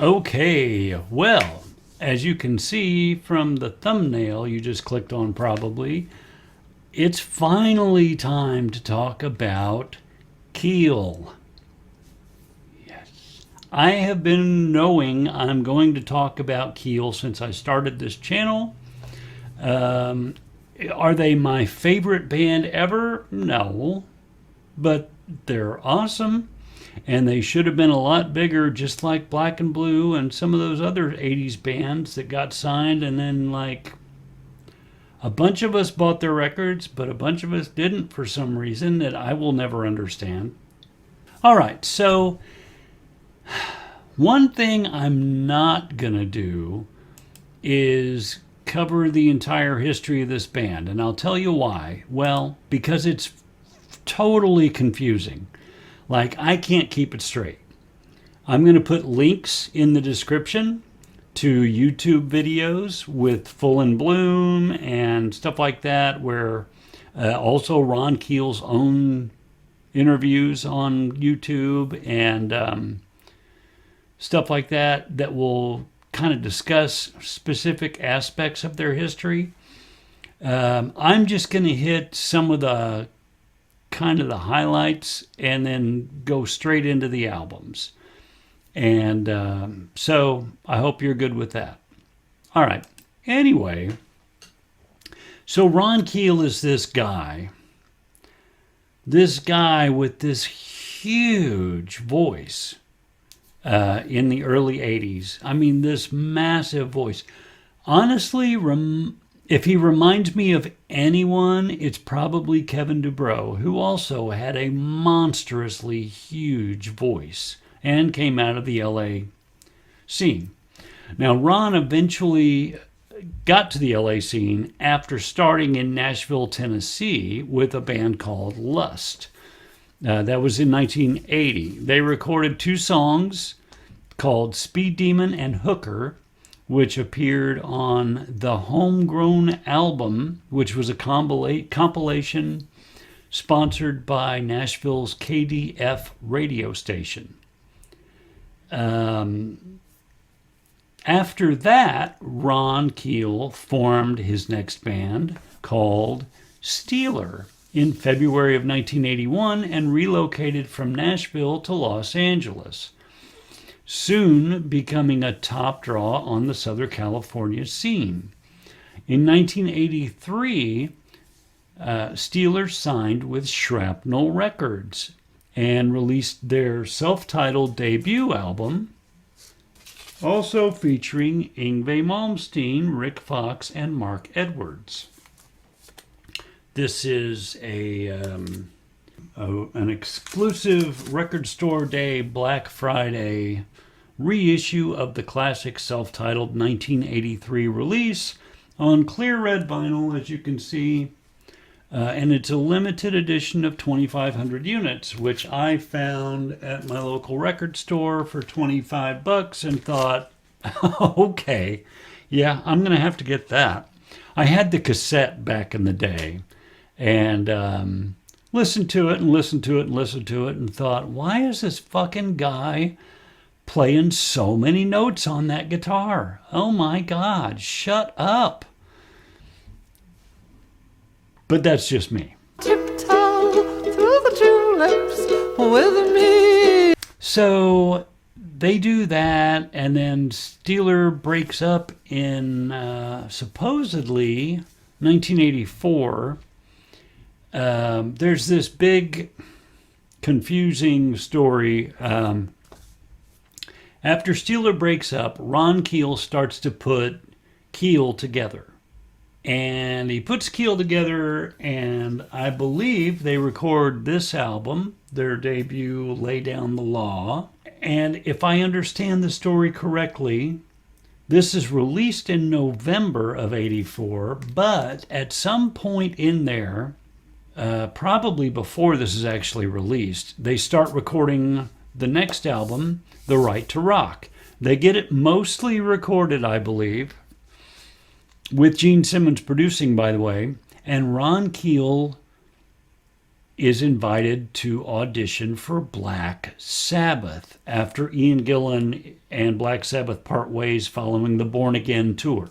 Okay, well, as you can see from the thumbnail you just clicked on probably, it's finally time to talk about Keel. Yes. I have been knowing I'm going to talk about Keel since I started this channel. Are they my favorite band ever? No, but they're awesome. And they should have been a lot bigger, just like Black and Blue and some of those other 80s bands that got signed. And then, like, a bunch of us bought their records, but a bunch of us didn't for some reason that I will never understand. All right, so one thing I'm not going to do is cover the entire history of this band. And I'll tell you why. Well, because it's totally confusing. Like, I can't keep it straight. I'm going to put links in the description to YouTube videos with Full in Bloom and stuff like that, where also Ron Keel's own interviews on YouTube and stuff like that that will kind of discuss specific aspects of their history. I'm just going to hit some of the kind of the highlights and then go straight into the albums. And so I hope you're good with that. All right. Anyway, so Ron Keel is this guy with this huge voice in the early 80s. I mean, this massive voice. Honestly, if he reminds me of anyone, it's probably Kevin DuBrow, who also had a monstrously huge voice and came out of the LA scene. Now, Ron eventually got to the LA scene after starting in Nashville, Tennessee with a band called Lust. That was in 1980. They recorded 2 songs called Speed Demon and Hooker, which appeared on the Homegrown album, which was a compilation sponsored by Nashville's KDF radio station. After that, Ron Keel formed his next band called Steeler in February of 1981 and relocated from Nashville to Los Angeles, soon becoming a top draw on the Southern California scene. In 1983, Steeler signed with Shrapnel Records and released their self-titled debut album, also featuring Yngwie Malmsteen, Rick Fox, and Mark Edwards. This is an exclusive Record Store Day Black Friday reissue of the classic self-titled 1983 release on clear red vinyl, as you can see, and it's a limited edition of 2,500 units, which I found at my local record store for $25 and thought, okay, yeah, I'm going to have to get that. I had the cassette back in the day and listened to it and thought, why is this fucking guy playing so many notes on that guitar? Oh my God, shut up. But that's just me. Tiptoe through the tulips with me. So they do that, and then Steeler breaks up in supposedly 1984. There's this big confusing story. After Steeler breaks up, Ron Keel starts to put Keel together. And he puts Keel together, and I believe they record this album, their debut, Lay Down the Law. And if I understand the story correctly, this is released in November of '84, but at some point in there, probably before this is actually released, they start recording the next album, The Right to Rock. They get it mostly recorded, I believe, with Gene Simmons producing, by the way, and Ron Keel is invited to audition for Black Sabbath after Ian Gillan and Black Sabbath part ways following the Born Again tour.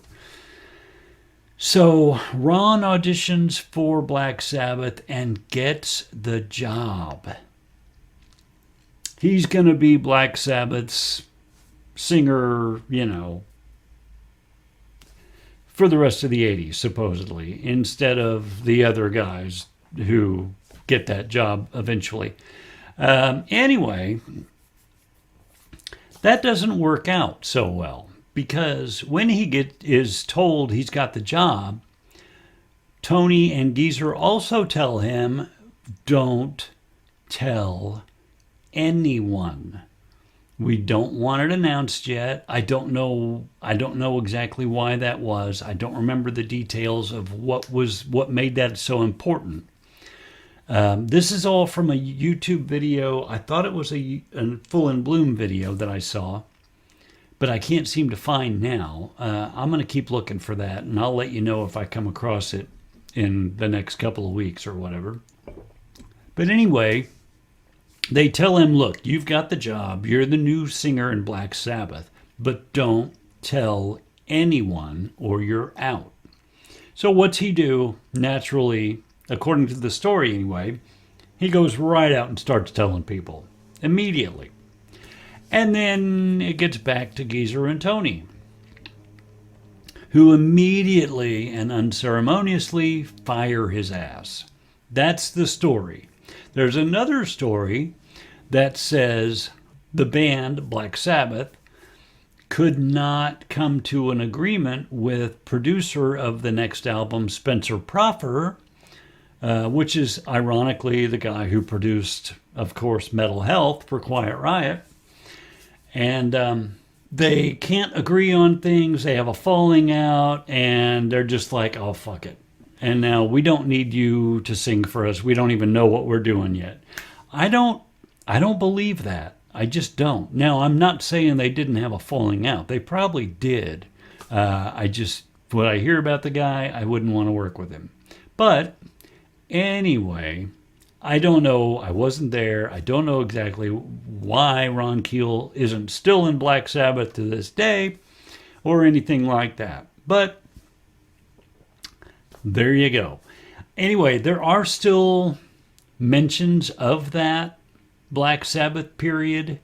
So Ron auditions for Black Sabbath and gets the job. He's going to be Black Sabbath's singer, for the rest of the 80s, supposedly, instead of the other guys who get that job eventually. Anyway, that doesn't work out so well, because when he is told he's got the job, Tony and Geezer also tell him, don't tell anyone. We don't want it announced yet. I don't know exactly why that was. I don't remember the details of what made that so important. This is all from a YouTube video. I thought it was a Full in Bloom video that I saw, but I can't seem to find now. I'm going to keep looking for that, and I'll let you know if I come across it in the next couple of weeks or whatever. But anyway, they tell him, look, you've got the job. You're the new singer in Black Sabbath, but don't tell anyone or you're out. So what's he do? Naturally, according to the story anyway, he goes right out and starts telling people immediately. And then it gets back to Geezer and Tony, who immediately and unceremoniously fire his ass. That's the story. There's another story that says the band, Black Sabbath, could not come to an agreement with producer of the next album, Spencer Proffer, which is ironically the guy who produced, of course, Metal Health for Quiet Riot. And they can't agree on things. They have a falling out, and they're just like, oh, fuck it. And now we don't need you to sing for us. We don't even know what we're doing yet. I don't believe that. I just don't. Now, I'm not saying they didn't have a falling out. They probably did. What I hear about the guy, I wouldn't want to work with him. But anyway, I don't know. I wasn't there. I don't know exactly why Ron Keel isn't still in Black Sabbath to this day or anything like that. But there you go. Anyway, there are still mentions of that Black Sabbath period,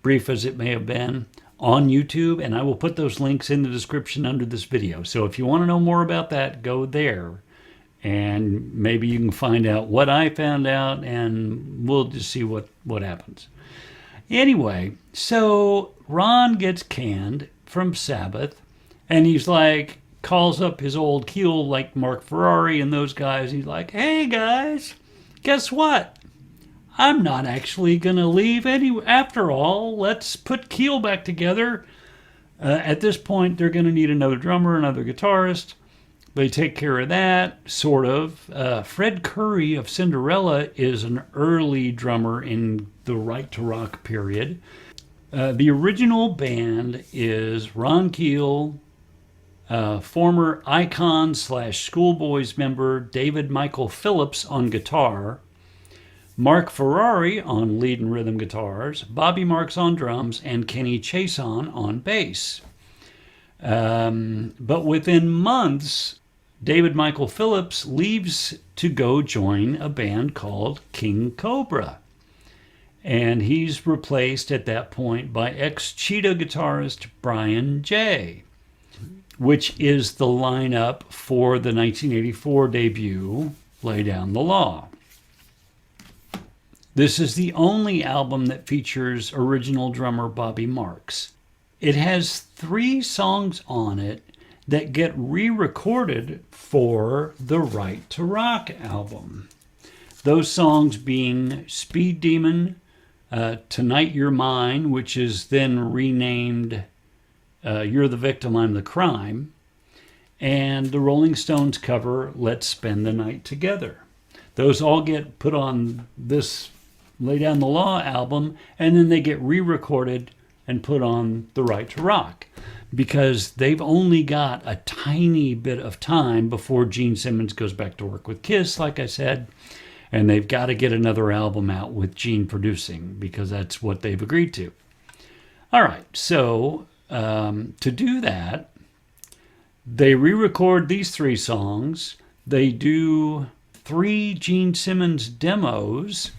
brief as it may have been, on YouTube, and I will put those links in the description under this video. So if you want to know more about that, go there, and maybe you can find out what I found out, and we'll just see what happens. Anyway, so Ron gets canned from Sabbath, and he's like, calls up his old Keel like Marc Ferrari and those guys. He's like, hey guys, guess what? I'm not actually going to leave after all. Let's put Keel back together. At this point, they're going to need another drummer, another guitarist. They take care of that, sort of. Fred Curry of Cinderella is an early drummer in the Right to Rock period. The original band is Ron Keel, former Icon/Schoolboys member David Michael Phillips on guitar, Marc Ferrari on lead and rhythm guitars, Bobby Marks on drums, and Kenny Chaisson on bass. But within months, David Michael Phillips leaves to go join a band called King Cobra. And he's replaced at that point by ex-Cheetah guitarist Bryan Jay, which is the lineup for the 1984 debut, Lay Down the Law. This is the only album that features original drummer Bobby Marks. It has 3 songs on it that get re-recorded for the Right to Rock album. Those songs being Speed Demon, Tonight You're Mine, which is then renamed You're the Victim, I'm the Crime, and the Rolling Stones cover Let's Spend the Night Together. Those all get put on this Lay Down the Law album, and then they get re-recorded and put on the Right to Rock, because they've only got a tiny bit of time before Gene Simmons goes back to work with Kiss, like I said, And they've got to get another album out with Gene producing because that's what they've agreed to. All right, so to do that, they re-record these 3 songs. They do 3 Gene Simmons demos,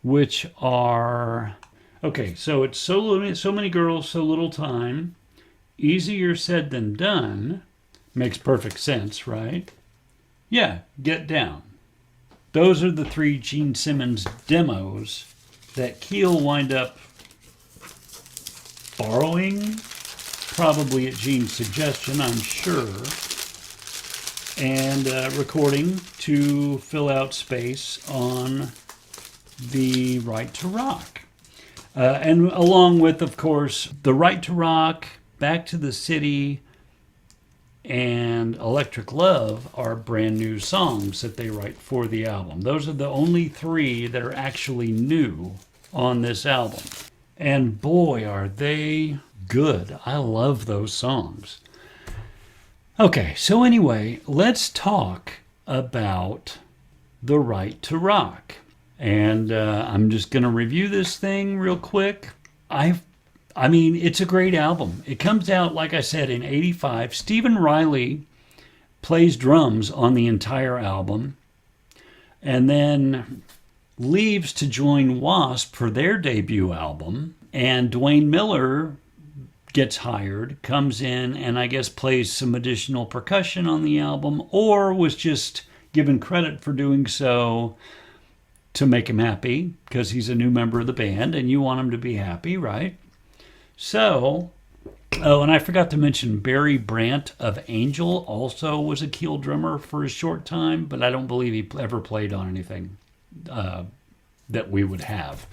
which are, okay, so it's so many girls, so little time. Easier said than done. Makes perfect sense, right? Yeah, Get Down. Those are the 3 Gene Simmons demos that Keel wind up borrowing, probably at Gene's suggestion, I'm sure, and recording to fill out space on the Right to Rock. And along with, of course, the Right to Rock, Back to the City, and Electric Love are brand new songs that they write for the album. Those are the only 3 that are actually new on this album. And boy, are they good. I love those songs. Okay, so anyway, let's talk about the Right to Rock. And I'm just going to review this thing real quick. I mean, it's a great album. It comes out, like I said, in '85. Stephen Riley plays drums on the entire album and then leaves to join Wasp for their debut album. And Dwain Miller gets hired, comes in, and I guess plays some additional percussion on the album, or was just given credit for doing so to make him happy, because he's a new member of the band, and you want him to be happy, right? So, oh, and I forgot to mention Barry Brandt of Engel also was a Keel drummer for a short time, but I don't believe he ever played on anything that we would have.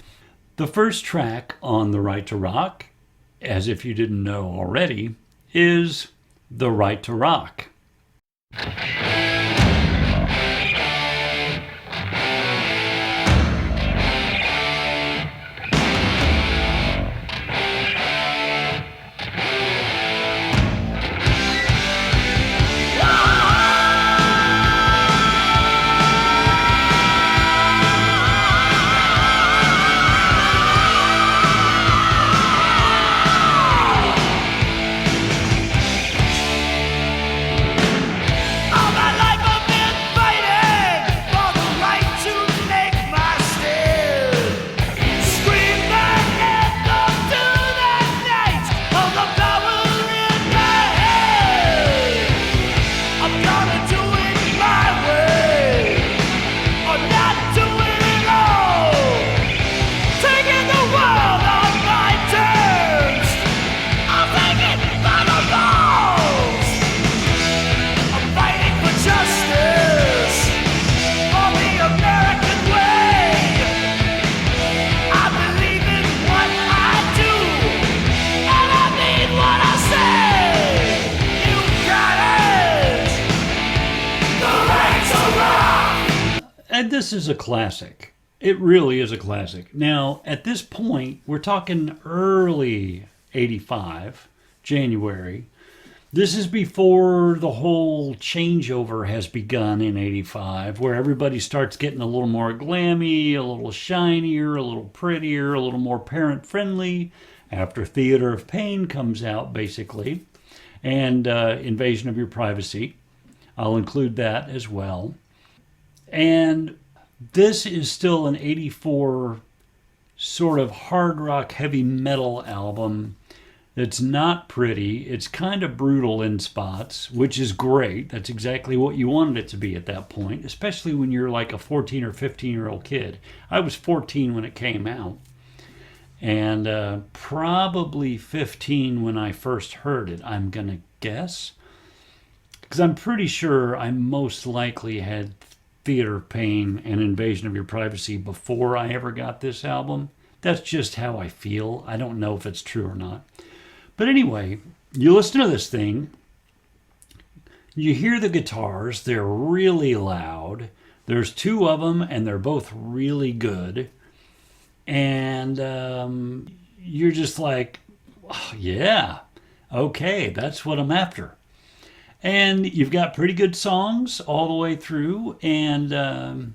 The first track on The Right to Rock, as if you didn't know already, is The Right to Rock. And this is a classic. It really is a classic. Now, at this point, we're talking early '85, January. This is before the whole changeover has begun in '85, where everybody starts getting a little more glammy, a little shinier, a little prettier, a little more parent-friendly, after Theater of Pain comes out, basically, and Invasion of Your Privacy. I'll include that as well. And this is still an '84 sort of hard rock, heavy metal album that's not pretty. It's kind of brutal in spots, which is great. That's exactly what you wanted it to be at that point, especially when you're like a 14 or 15-year-old kid. I was 14 when it came out, and probably 15 when I first heard it, I'm going to guess. Because I'm pretty sure I most likely had Theater of Pain and Invasion of Your Privacy before I ever got this album. That's just how I feel. I don't know if it's true or not. But anyway, you listen to this thing, you hear the guitars, they're really loud. There's two of them, and they're both really good. And you're just like, oh, yeah, okay, that's what I'm after. And you've got pretty good songs all the way through, and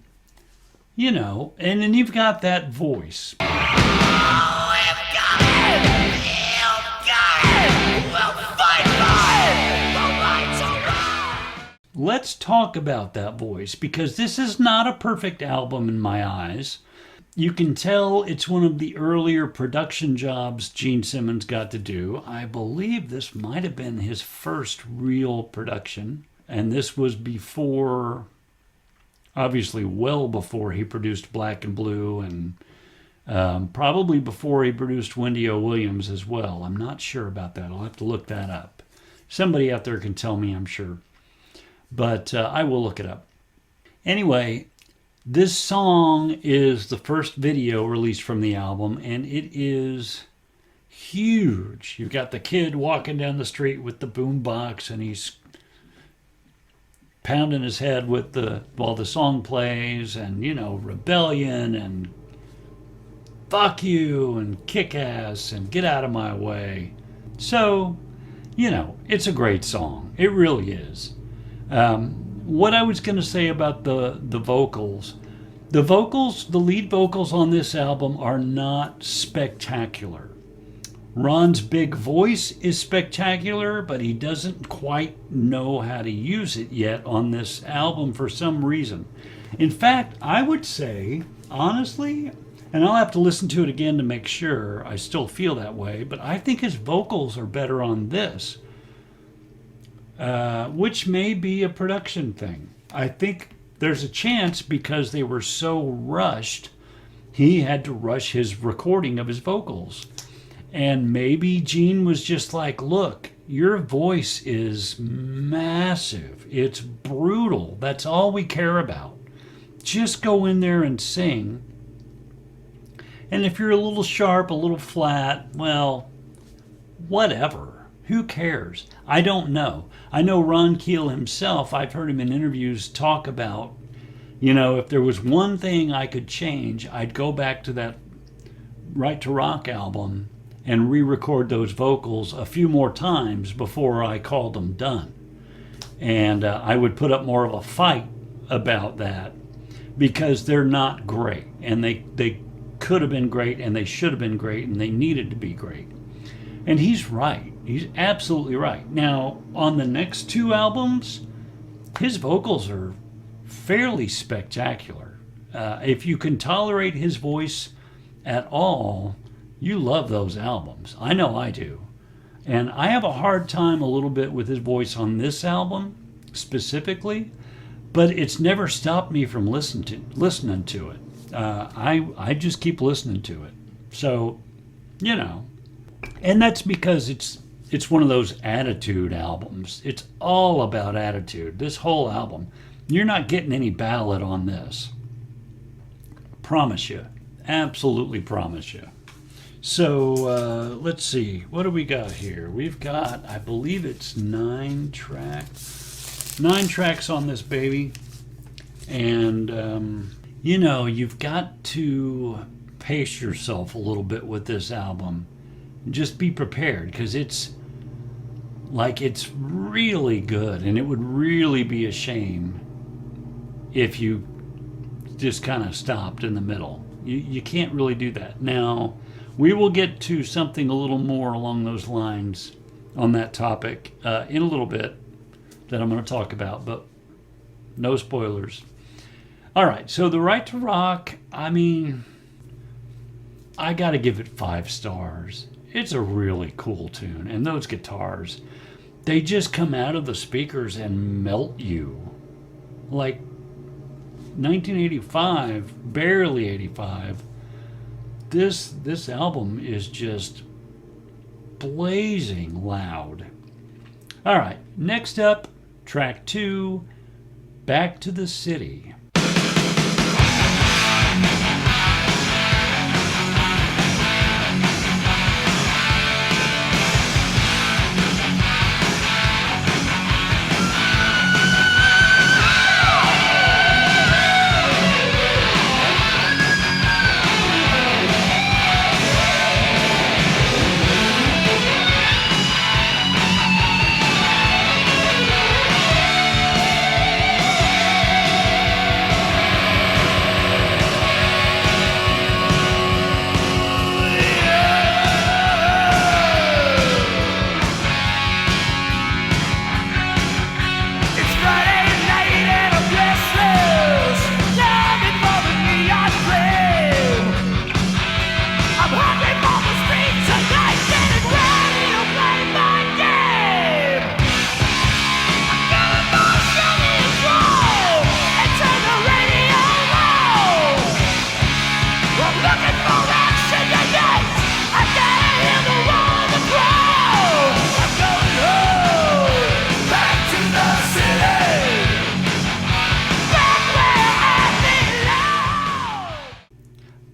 You know, and then you've got that voice. Let's talk about that voice, because this is not a perfect album in my eyes. You can tell it's one of the earlier production jobs Gene Simmons got to do. I believe this might have been his first real production, and this was before, obviously well before he produced Black and Blue, and probably before he produced Wendy O. Williams as well. I'm not sure about that. I'll have to look that up. Somebody out there can tell me, I'm sure. But I will look it up. Anyway, this song is the first video released from the album, and it is huge. You've got the kid walking down the street with the boombox, and he's pounding his head with while the song plays, and, you know, rebellion, and fuck you, and kick ass, and get out of my way. So, you know, it's a great song. It really is. What I was going to say about the vocals, the lead vocals on this album are not spectacular. Ron's big voice is spectacular, but he doesn't quite know how to use it yet on this album for some reason. In fact, I would say, honestly, and I'll have to listen to it again to make sure I still feel that way, but I think his vocals are better on this. Which may be a production thing. I think there's a chance, because they were so rushed, he had to rush his recording of his vocals. And maybe Gene was just like, look, your voice is massive. It's brutal. That's all we care about. Just go in there and sing. And if you're a little sharp, a little flat, well, whatever. Who cares? I don't know. I know Ron Keel himself, I've heard him in interviews talk about, you know, if there was one thing I could change, I'd go back to that Right to Rock album and re-record those vocals a few more times before I called them done. And I would put up more of a fight about that, because they're not great. And they could have been great, and they should have been great, and they needed to be great. And he's right. He's absolutely right. Now, on the next two albums, his vocals are fairly spectacular. If you can tolerate his voice at all, you love those albums. I know I do. And I have a hard time a little bit with his voice on this album specifically, but it's never stopped me from listening to it. I just keep listening to it. So, you know. And that's because it's one of those attitude albums. It's all about attitude. This whole album. You're not getting any ballad on this. Promise you. Absolutely promise you. So let's see. What do we got here? We've got, I believe it's 9 tracks. 9 tracks on this baby. And, you know, you've got to pace yourself a little bit with this album. Just be prepared, because it's really good, and it would really be a shame if you just kind of stopped in the middle. You can't really do that. Now, we will get to something a little more along those lines on that topic in a little bit that I'm going to talk about, but no spoilers. All right, so the Right to Rock, I mean, I got to give it 5 stars. It's a really cool tune, and those guitars, they just come out of the speakers and melt you. Like 1985, barely 85, this album is just blazing loud. All right, next up, track 2, Back to the City.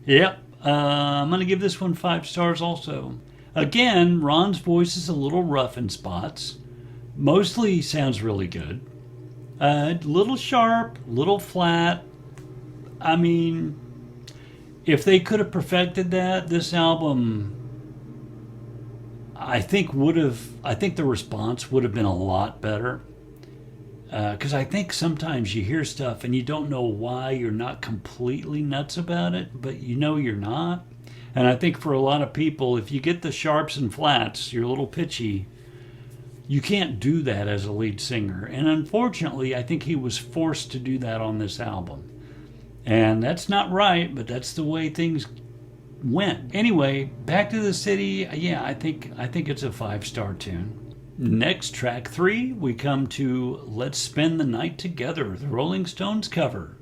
Yep. I'm going to give this one 5 stars also. Again, Ron's voice is a little rough in spots. Mostly sounds really good. Little sharp, little flat. I mean, if they could have perfected that, this album, I think the response would have been a lot better. Because I think sometimes you hear stuff and you don't know why you're not completely nuts about it, but you know you're not. And I think for a lot of people, if you get the sharps and flats, you're a little pitchy, you can't do that as a lead singer. And unfortunately, I think he was forced to do that on this album. And that's not right, but that's the way things went. Anyway, Back to the City, yeah, I think it's a 5-star tune. Next, track 3, we come to Let's Spend the Night Together, the Rolling Stones cover.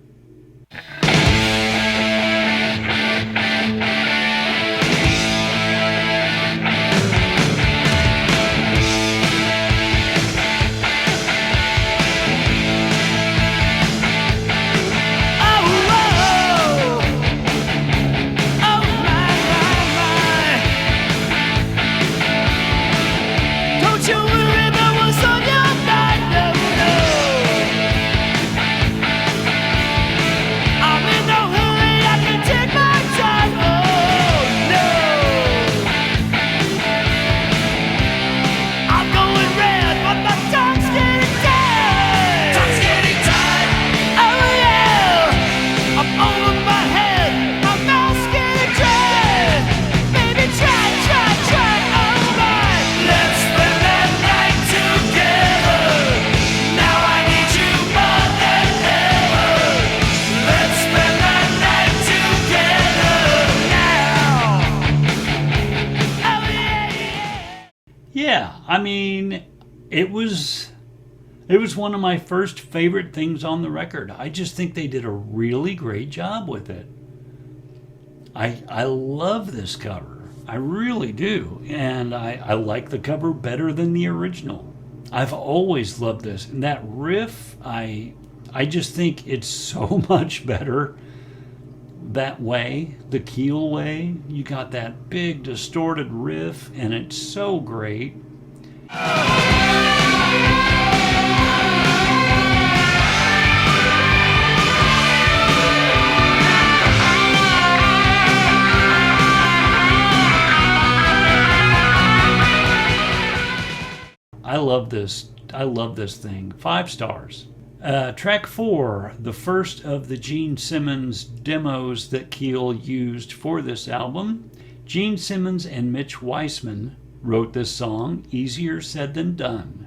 Yeah, I mean, it was one of my first favorite things on the record. I just think they did a really great job with it. I love this cover. I really do. And I like the cover better than the original. I've always loved this. And that riff, I just think it's so much better that way, the Keel way. You got that big distorted riff and it's so great. I love this. I love this thing. 5 stars. Track 4, the first of the Gene Simmons demos that Keel used for this album. Gene Simmons and Mitch Weissman wrote this song, Easier Said Than Done.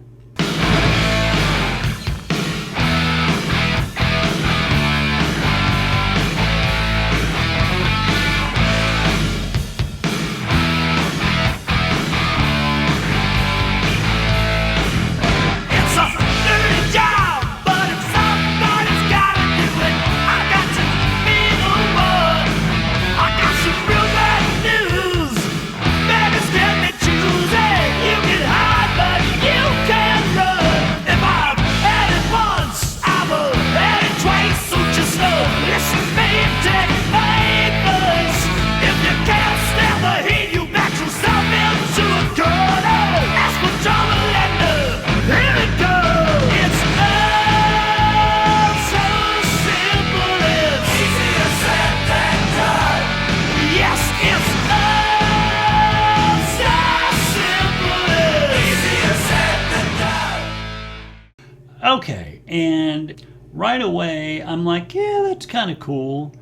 Okay, and right away I'm like, yeah, that's kind of cool.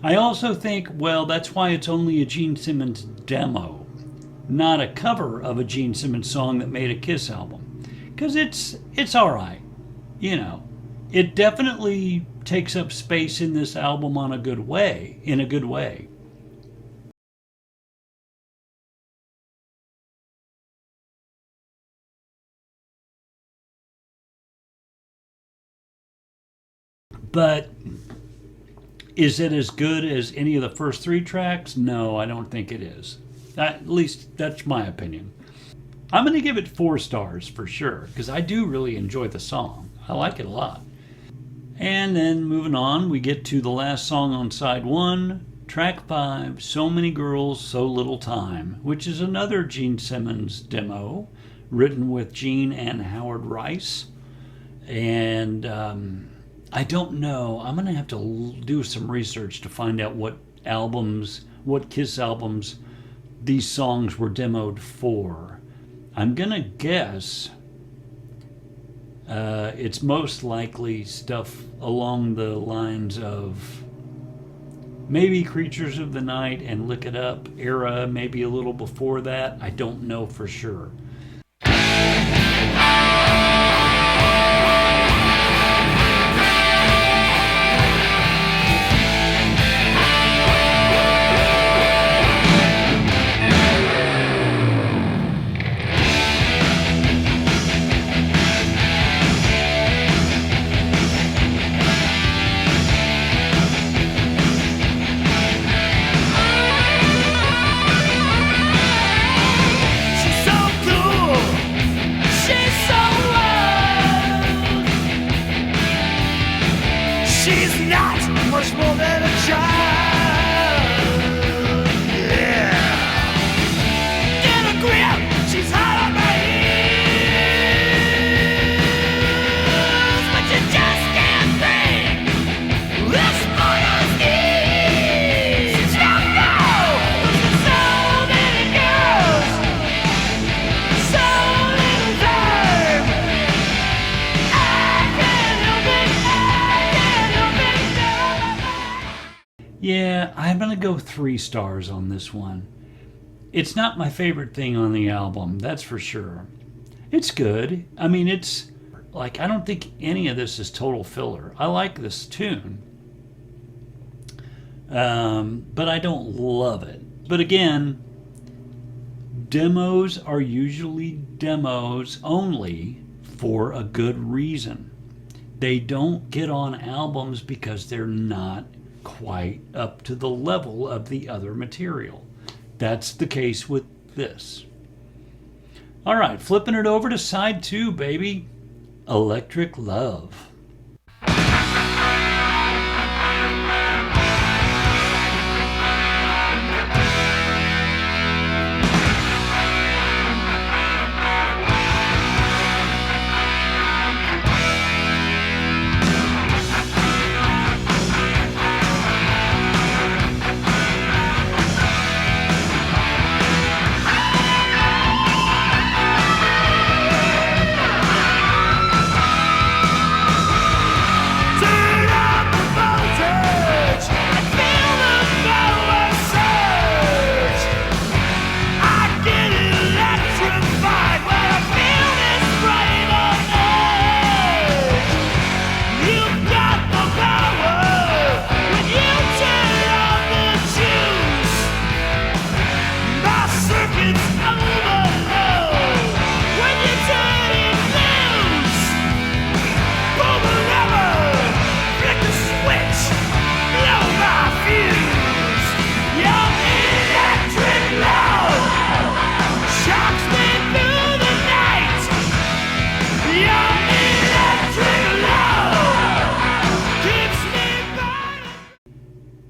I also think, well, that's why it's only a Gene Simmons demo, not a cover of a Gene Simmons song that made a Kiss album. Because it's all right, you know. It definitely takes up space in this album in a good way. But is it as good as any of the first 3 tracks? No, I don't think it is. At least that's my opinion. I'm going to give it 4 stars for sure, because I do really enjoy the song. I like it a lot. And then moving on, we get to the last song on side 1, Track 5, So Many Girls, So Little Time, which is another Gene Simmons demo written with Gene and Howard Rice. And I don't know. I'm going to have to do some research to find out what Kiss albums these songs were demoed for. I'm going to guess it's most likely stuff along the lines of maybe Creatures of the Night and Lick It Up era, maybe a little before that. I don't know for sure. Yeah, I'm going to go 3 stars on this one. It's not my favorite thing on the album, that's for sure. It's good. I mean, it's like, I don't think any of this is total filler. I like this tune. But I don't love it. But again, demos are usually demos only for a good reason. They don't get on albums because they're not quite up to the level of the other material. That's the case with this. All right, flipping it over to side 2, baby. Electric Love.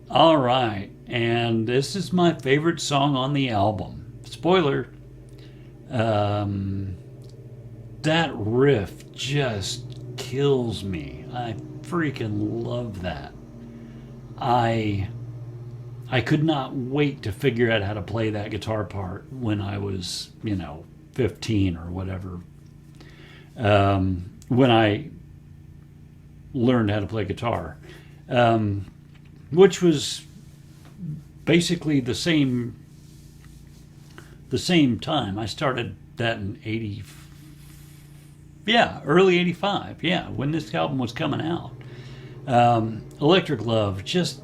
All right, and this is my favorite song on the album. Spoiler, that riff just kills me. I freaking love that. I could not wait to figure out how to play that guitar part when I was, 15 or whatever. When I learned how to play guitar. Which was basically the same time. I started that in early 85, when this album was coming out. Electric Love, just,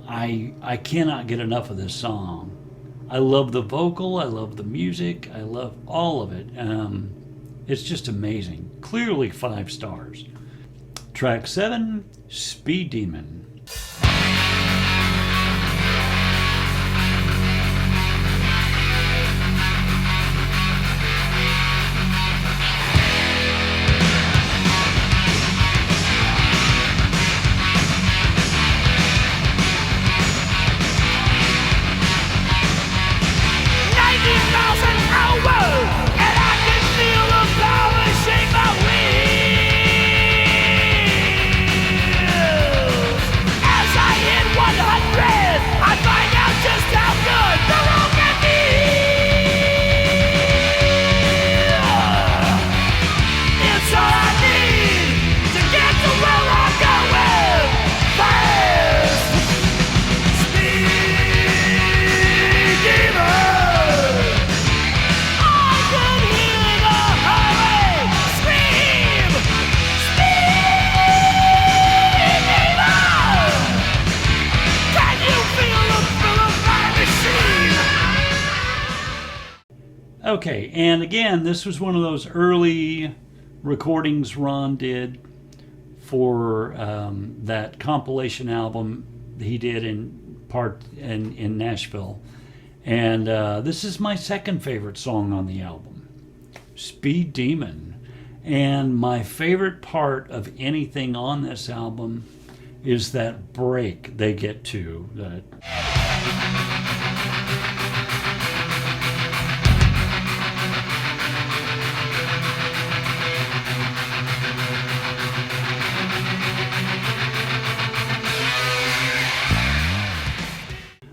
I cannot get enough of this song. I love the vocal, I love the music, I love all of it. It's just amazing. Clearly 5 stars. Track 7, Speed Demon. Okay, and again, this was one of those early recordings Ron did for that compilation album he did in Nashville. And this is my second favorite song on the album, Speed Demon. And my favorite part of anything on this album is that break they get to.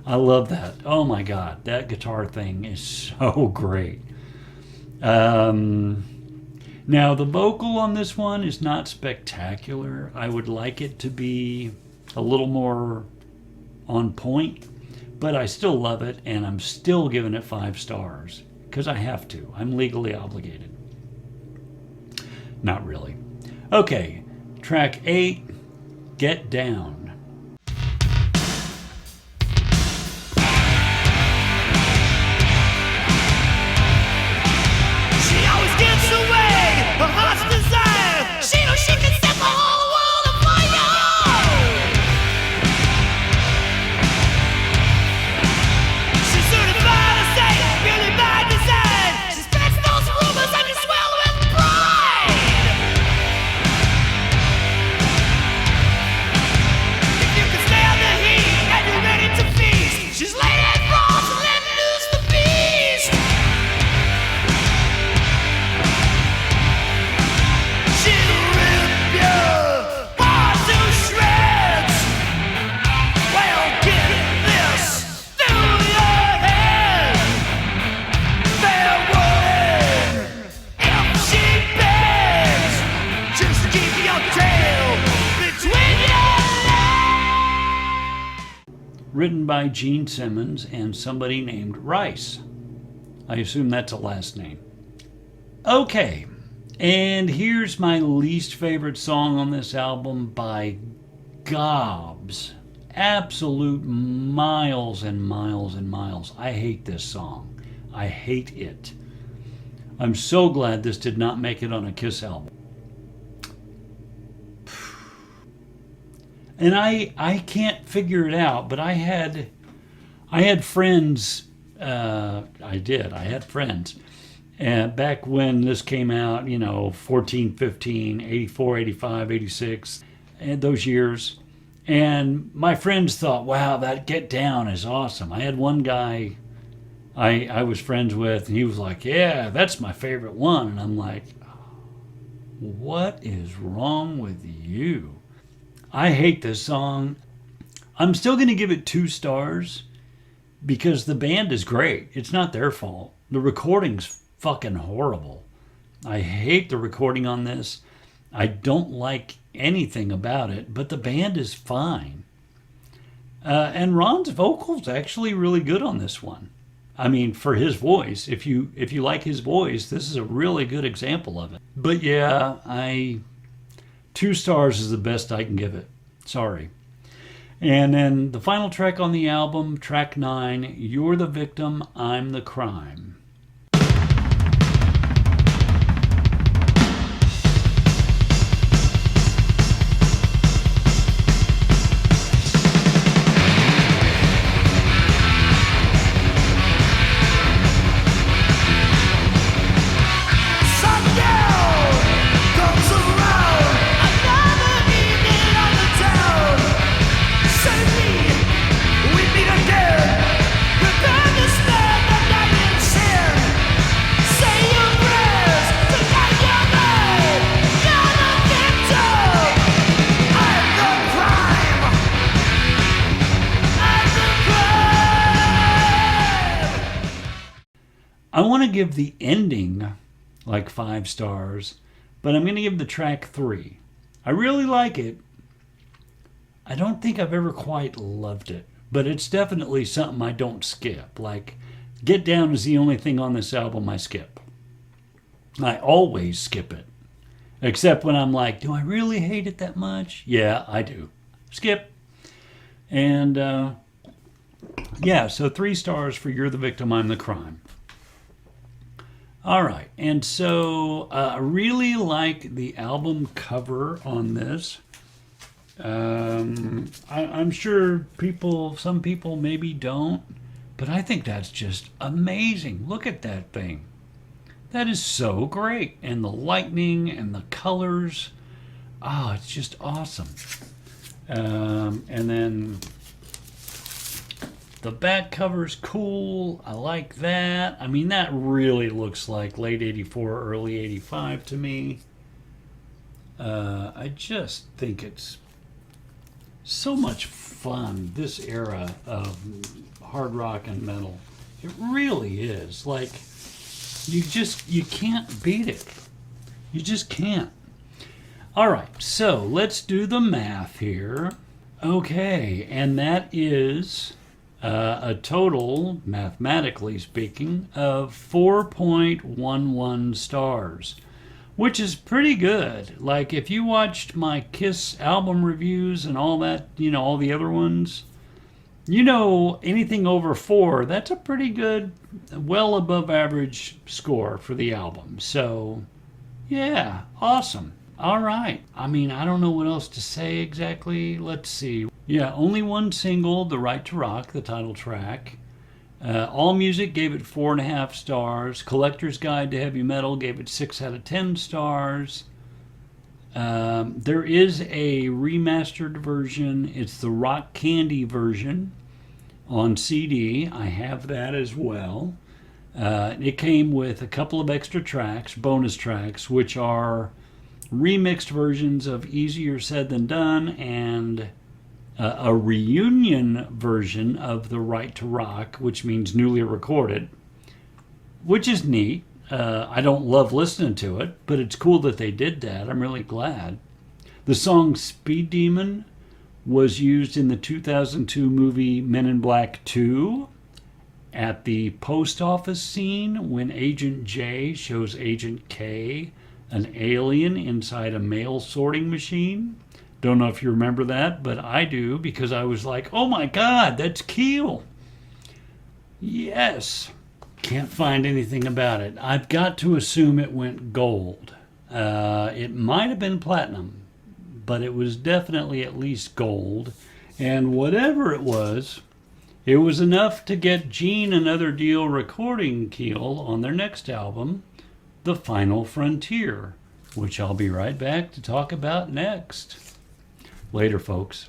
I love that. Oh my God, that guitar thing is so great. Now, the vocal on this one is not spectacular. I would like it to be a little more on point, but I still love it, and I'm still giving it 5 stars because I have to. I'm legally obligated. Not really. Okay, track 8, Get Down. Written by Gene Simmons and somebody named Rice. I assume that's a last name. Okay, and here's my least favorite song on this album by gobs. Absolute miles and miles and miles. I hate this song. I hate it. I'm so glad this did not make it on a Kiss album. And I can't figure it out, but I had friends, I had friends back when this came out, 14, 15, 84, 85, 86, and those years. And my friends thought, wow, that Get Down is awesome. I had one guy I was friends with, and he was like, yeah, that's my favorite one. And I'm like, what is wrong with you? I hate this song. I'm still going to give it 2 stars because the band is great. It's not their fault. The recording's fucking horrible. I hate the recording on this. I don't like anything about it, but the band is fine. And Ron's vocal's actually really good on this one. I mean, for his voice, if you like his voice, this is a really good example of it. But yeah, 2 stars is the best I can give it. Sorry. And then the final track on the album, track 9, You're the Victim, I'm the Crime. I want to give the ending like 5 stars, but I'm going to give the track 3. I really like it. I don't think I've ever quite loved it, but it's definitely something I don't skip. Like, Get Down is the only thing on this album I skip. I always skip it, except when I'm like, do I really hate it that much? Yeah, I do. Skip. And yeah, so 3 stars for You're the Victim, I'm the Crime. All right, and so I really like the album cover on this. I'm sure some people maybe don't, but I think that's just amazing. Look at that thing. That is so great. And the lightning and the colors. Oh, it's just awesome. And then the back cover's cool. I like that. I mean, that really looks like late 84, early 85 to me. I just think it's so much fun, this era of hard rock and metal. It really is. Like, you can't beat it. You just can't. All right, so let's do the math here. Okay, and that is a total, mathematically speaking, of 4.11 stars, which is pretty good. Like, if you watched my Kiss album reviews and all that, all the other ones, anything over 4, that's a pretty good, well above average score for the album. So, yeah, awesome. All right. I mean, I don't know what else to say exactly. Let's see. Yeah, only one single, The Right to Rock, the title track. AllMusic gave it 4.5 stars. Collector's Guide to Heavy Metal gave it 6 out of 10 stars. There is a remastered version. It's the Rock Candy version on CD. I have that as well. It came with a couple of extra tracks, bonus tracks, which are remixed versions of Easier Said Than Done and a reunion version of The Right to Rock, which means newly recorded, which is neat. I don't love listening to it, but it's cool that they did that. I'm really glad. The song Speed Demon was used in the 2002 movie Men in Black 2 at the post office scene when Agent J shows Agent K an alien inside a mail sorting machine. Don't know if you remember that, but I do, because I was like, oh my God, that's Keel. Yes. Can't find anything about it. I've got to assume it went gold. It might have been platinum, but it was definitely at least gold. And whatever it was enough to get Gene another deal recording Keel on their next album, The Final Frontier, which I'll be right back to talk about next. Later, folks.